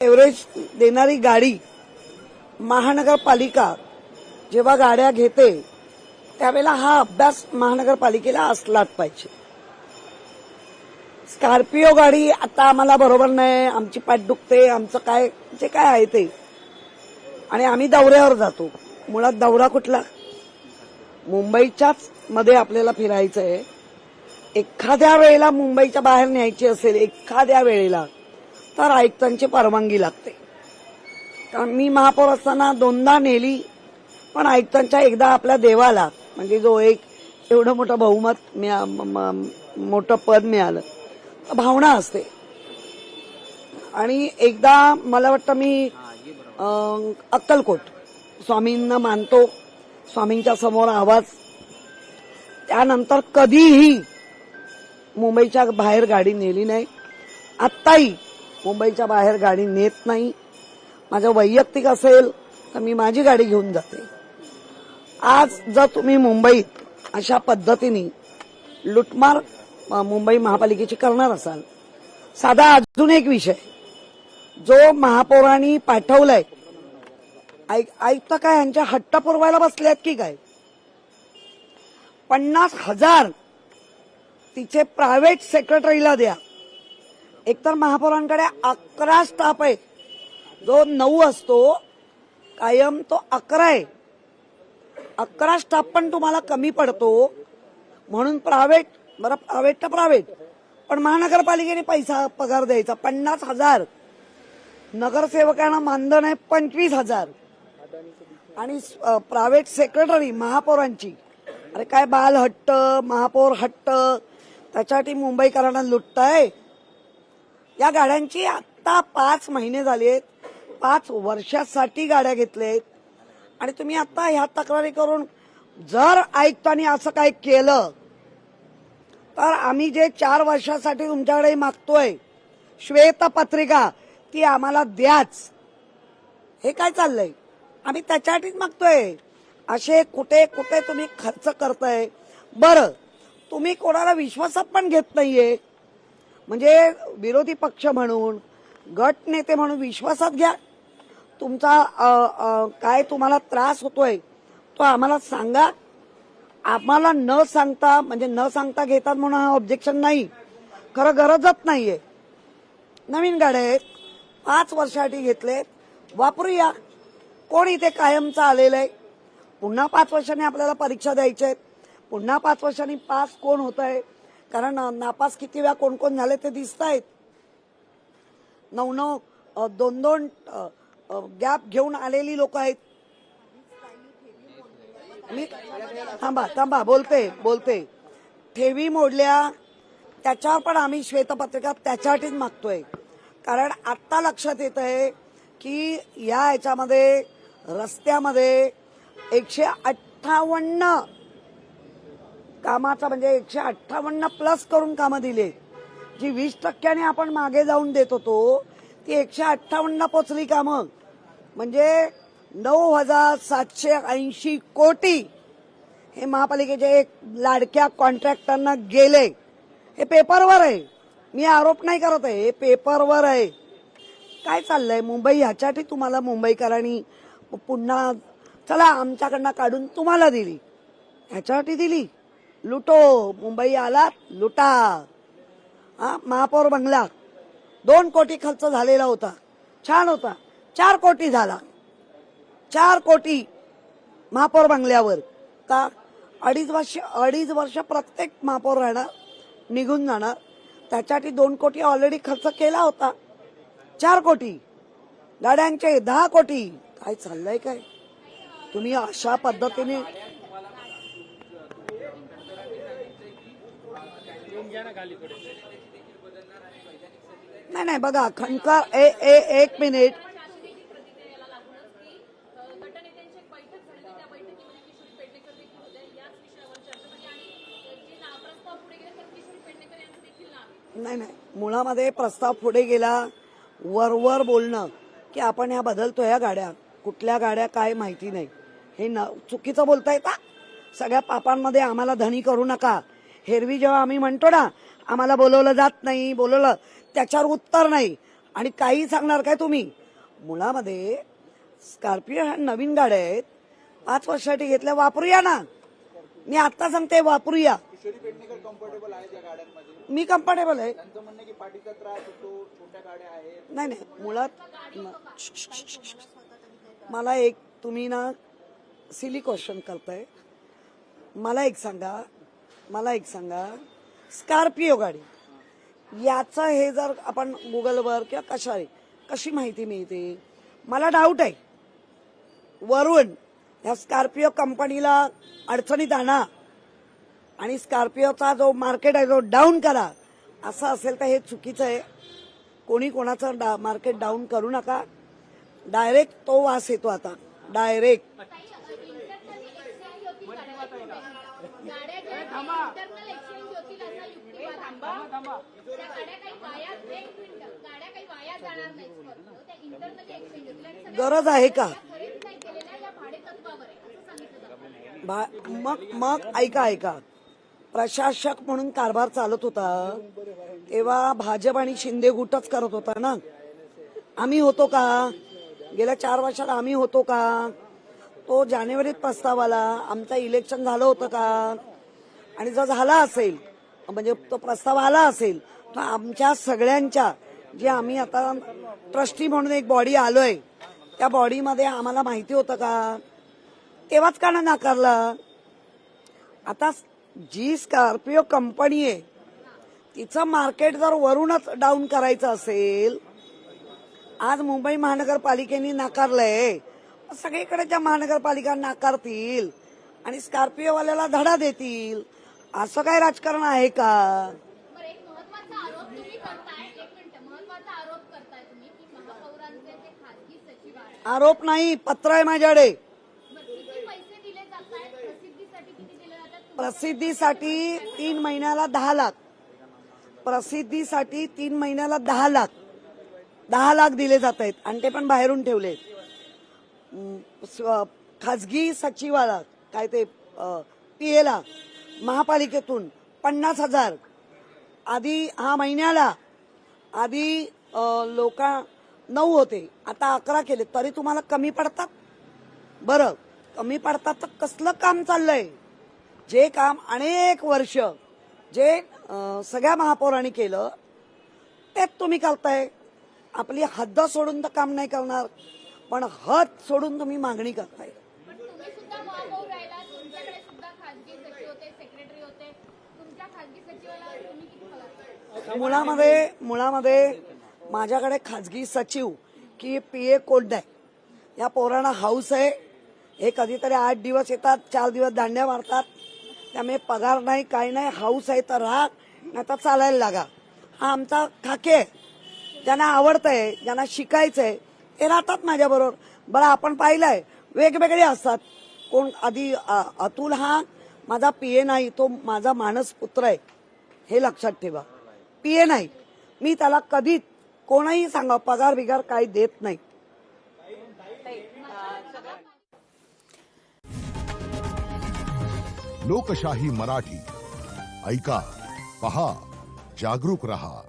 Average देणारी गाडी महानगरपालिका जेव्हा गाड्या घेते त्यावेळेला हा अभ्यास महानगरपालिकेला असलाच पाहिजे. स्कॉर्पिओ गाडी आता आम्हाला बरोबर नाही, आमची पाठ दुखते, आमचं काय जे काय आहे ते, आणि आम्ही दौऱ्यावर जातो. मुळात दौरा कुठला? मुंबईच्याच मध्ये आपल्याला फिरायचं आहे. एखाद्या वेळेला मुंबईच्या बाहेर न्यायची असेल एखाद्या वेळेला तर आयुक्तांची परवानगी लागते. कारण मी महापौर असताना 2दा नेली, पण आयुक्तांच्या एकदा आपल्या देवाला म्हणजे जो एक एवढं मोठं बहुमत मोठं पद मिळालं, भावना असते. आणि एकदा मला वाटतं मी अक्कलकोट स्वामींना मानतो, स्वामींच्या समोर आवाज, त्यानंतर कधीही मुंबईच्या बाहेर गाडी नेली नाही. आत्ताही मुंबईच्या बाहेर गाडी नेत नाही. माझं वैयक्तिक असेल तर मी माझी गाडी घेऊन जाते. आज जर तुम्ही मुंबईत अशा पद्धतीने लुटमार मुंबई महापालिकेची करणार असाल, साधा अजून एक विषय जो महापौरांनी पाठवलाय, आयुक्त काय यांच्या हट्ट पुरवायला बसल्यात की काय? 50,000 तिचे प्रायव्हेट सेक्रेटरीला द्या. एकतर महापौरांकडे 11 स्टाफ आहे, जो 9 असतो कायम तो 11 आहे. 11 स्टाफ पण तुम्हाला कमी पडतो म्हणून प्रायव्हेट, बरं प्रायव्हेट तर प्रायव्हेट, पण महानगरपालिकेने पैसा पगार द्यायचा 50,000. नगरसेवकांना मानधन आहे 25,000. आणि प्रायव्हेट सेक्रेटरी महापौरांची, अरे काय बाल हट्ट, महापौर हट्ट, त्याच्यासाठी मुंबईकरांना लुटताय. या गाड्यांची आता 5 महिने झालेत, 5 वर्षासाठी गाड्या घेतलेत, आणि तुम्ही आता ह्या तक्रारी करून जर आयुक्तांनी असं काय केलं तर आम्ही जे 4 वर्षासाठी तुमच्याकडे मागतोय श्वेतपत्रिका ती आम्हाला द्याच. हे काय चाललंय? आम्ही त्याच्यासाठीच मागतोय. असे कुठे कुठे तुम्ही खर्च करताय. बरं, तुम्ही कोणाला विश्वासात पण घेत नाहीये, म्हणजे विरोधी पक्ष म्हणून, गट नेते म्हणून विश्वासात घ्या. तुमचा काय तुम्हाला त्रास होतोय तो आम्हाला सांगा. आम्हाला न सांगता, म्हणजे न सांगता घेतात म्हणून हा ऑब्जेक्शन नाही, खरं गरजच नाहीये. नवीन गाड्या आहेत, 5 वर्षासाठी घेतले, वापरूया. कोण इथे कायमचं आलेलं आहे? पुन्हा 5 वर्षांनी आपल्याला परीक्षा द्यायच्या आहेत, पुन्हा 5 वर्षांनी पास कोण होत आहे, कारण नापास किती वेळा कोण कोण झाले ते दिसत आहेत. 9 2 गॅप घेऊन आलेली लोक आहेत. मी थांबा बोलते. ठेवी मोडल्या त्याच्यावर पण आम्ही श्वेतपत्रिका त्याच्यासाठीच मागतोय. कारण आता लक्षात येत आहे की या ह्याच्यामध्ये रस्त्यामध्ये 158 कामाचा, म्हणजे 158 प्लस करून कामं दिले. जी 20% आपण मागे जाऊन देत होतो ती 158 पोचली कामं, म्हणजे 9,780 कोटी हे महापालिकेचे लाडक्या कॉन्ट्रॅक्टरना गेले. हे पेपरवर आहे, मी आरोप नाही करत आहे, हे पेपरवर आहे. काय चाललंय मुंबई? ह्याच्यासाठी तुम्हाला मुंबईकरांनी पुन्हा चला आमच्याकडनं काढून तुम्हाला दिली, ह्याच्यासाठी दिली. लुटो, मुंबई आलात लुटा. महापौर बंगला 2 कोटी खर्च झालेला होता, छान होता. 4 कोटी झाला, 4 कोटी महापौर बंगल्यावर. का? 2.5 वर्ष प्रत्येक महापौर राहणार, निघून जाणार. त्याच्यासाठी 2 कोटी ऑलरेडी खर्च केला होता. 4 कोटी गाड्यांचे 10 कोटी. काय चाललंय काय? तुम्ही अशा पद्धतीने नाही बघा खणकर, एक मिनिट. नाही, मुळामध्ये प्रस्ताव पुढे गेला, वरवर बोलणं की आपण ह्या बदलतो, ह्या गाड्या कुठल्या गाड्या काय माहिती नाही, हे चुकीचं बोलता येतं. सगळ्या पापांमध्ये आम्हाला धनी करू नका. हेरवी जेव्हा आम्ही म्हणतो ना आम्हाला बोलवलं जात नाही, बोलवलं, त्याच्यावर उत्तर नाही. आणि काही सांगणार काय तुम्ही. मुळामध्ये स्कॉर्पिओ ह्या नवीन गाड्या आहेत, 5 वर्षासाठी घेतल्या, वापरूया ना. मी आता सांगते वापरूया. किशोरी पेडणेकर कम्फर्टेबल आहेत या गाड्यांमध्ये. मी कम्फर्टेबल आहे. त्यांचं म्हणणं की पाठीचा त्रास होतो, छोट्या गाड्या आहेत. नाही नाही, मुळात मला एक तुम्ही ना सिली क्वेश्चन करताय. मला एक सांगा स्कॉर्पिओ गाडी याचं हे जर आपण गुगलवर किंवा कशी माहिती मिळते. मला डाऊट आहे. वरून या स्कॉर्पिओ कंपनीला अडचणीत आणा आणि स्कॉर्पिओचा जो मार्केट आहे तो डाऊन करा, असं असेल तर हे चुकीचं आहे. कोणी कोणाचं मार्केट डाऊन करू नका. डायरेक्ट तो वास येतो आता डायरेक्ट. गरज आहे का. मग ऐका प्रशासक म्हणून कारभार चालत होता तेव्हा भाजप आणि शिंदे गुटच करत होता ना. आम्ही होतो का गेल्या 4 वर्षात. आम्ही होतो का. तो जानेवारीत प्रस्ताव आला. आमचं इलेक्शन झालं होतं का. आणि जर झाला असेल म्हणजे तो प्रस्ताव आला असेल तर आमच्या सगळ्यांच्या जे आम्ही आता ट्रस्टी म्हणून एक बॉडी आलोय त्या बॉडीमध्ये आम्हाला माहिती होतं का. तेव्हाच का ना नाकारला. आता जी स्कॉर्पिओ कंपनी आहे तिचं मार्केट जर वरूनच डाऊन करायचं असेल, आज मुंबई महानगरपालिकेने नाकारलंय, सगळीकडे ज्या महानगरपालिका नाकारतील आणि स्कॉर्पिओवाल्याला धडा देतील, असं काय राजकारण आहे का. आरोप नाही, पत्र आहे माझ्याकडे. प्रसिद्धीसाठी 3 महिन्याला 10 लाख. प्रसिद्धीसाठी 3 महिन्याला 10 लाख 10 लाख दिले जात आहेत आणि ते पण बाहेरून ठेवले. खाजगी सचिवाला काय ते पीएला महापालिकेतून 50,000 आधी हा महिन्याला. आधी लोक 9 होते, आता 11 केले. तरी तुम्हाला कमी पडतात. बरं कमी पडतात तर कसलं काम चाललंय. जे काम अनेक वर्ष जे सगळ्या महापौरांनी केलं तेच तुम्ही करताय. आपली हद्द सोडून तर काम नाही करणार, पण हद सोडून तुम्ही मागणी करताय. मुळामध्ये माझ्याकडे खाजगी सचिव की पीए कोण नाही. या पोरांना हाऊस आहे. हे कधीतरी 8 दिवस येतात, 4 दिवस दांड्या मारतात. त्यामुळे पगार नाही, काही नाही. हाऊस आहे तर राहा, नाही तर चालायला लागा. हा आमचा खाके आहे. ज्यांना आवडतंय, ज्यांना शिकायचंय ते राहतात माझ्याबरोबर. बरं आपण पाहिलंय वेगवेगळे असतात. कोण आधी अतुल हा माझा पीए नाही, तो माझा मानस पुत्र आहे, हे लक्षात ठेवा. पीए नाही. मी त्याला कधीच कोणही सांगा पगार बिगार काही देत नाही. लोकशाही मराठी ऐका, पहा, जागरूक रहा.